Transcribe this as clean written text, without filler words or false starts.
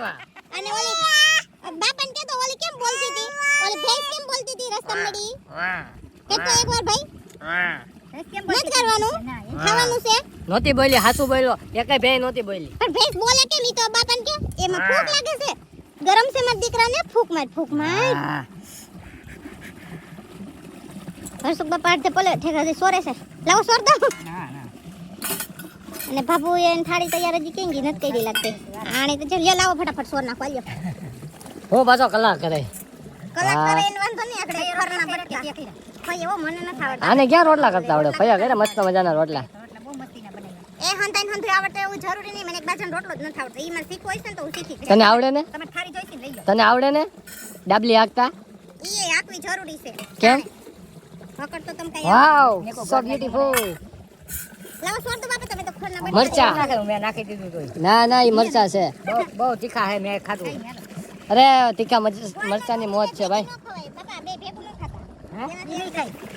આવ્યા અને ઓલી બાપાને કે તો ઓલી કેમ બોલતી હતી ઓલી ભેંસ કેમ બોલતી હતી રસ્તા મડી કે તો એકવાર ભાઈ મત કરવાનું ખાવાનું છે નોતી બોલી હાસુ બોલ્યો એકે ભેય નોતી બોલી પણ ભેંસ બોલે કેમ ઈ તો બાપાને કે એમાં ફૂંક લાગે છે ગરમ છે મારા દીકરાને ફૂંક માર હરસુક બાપા આટે પલે ઠેકાથી સોરે છે લાવો સોર દો અને બાબુ એને થાળી તૈયાર હજી કેંગી નથી કરી લાગતી આણી તો લ્યો લાવો ફટાફટ સોર નાખો લ્યો હું પાછો કલાક કરે કલાક કરે એને વાંધો નહીં આપણે ખરના બટકા ભાઈ એવો મને ન આવડતું આને ક્યાં રોટલા કરતા આવડે ભૈયા કરે મસ્ત મજાના રોટલા એ હંતાઈ હંતું આવડે એવું જરૂરી નહીં મને એક બાજુનો રોટલો જ નથી આવડતો ઈ મને શીખવો હશે ને તો હું શીખી તને આવડે ને તમે થાળી જોઈતી લઈ લો તને આવડે ને ડાબલી હાકતા ઈ આકવી જરૂરી છે કેમ હકર તો તમે કઈ વાવ સો બ્યુટીફુલ લાવો સોર તો બાપા તમે તો ખરના બટકા મરચા મેં નાખી દીધું તો ના ના ઈ મરચા છે બહુ તીખા હે મેં ખાધું અરે તીખા મરચાની મોજ છે ભાઈ ન ખવાય બાપા બે ભેગું ન ખાતા હે? એનાથી નહીં ખાય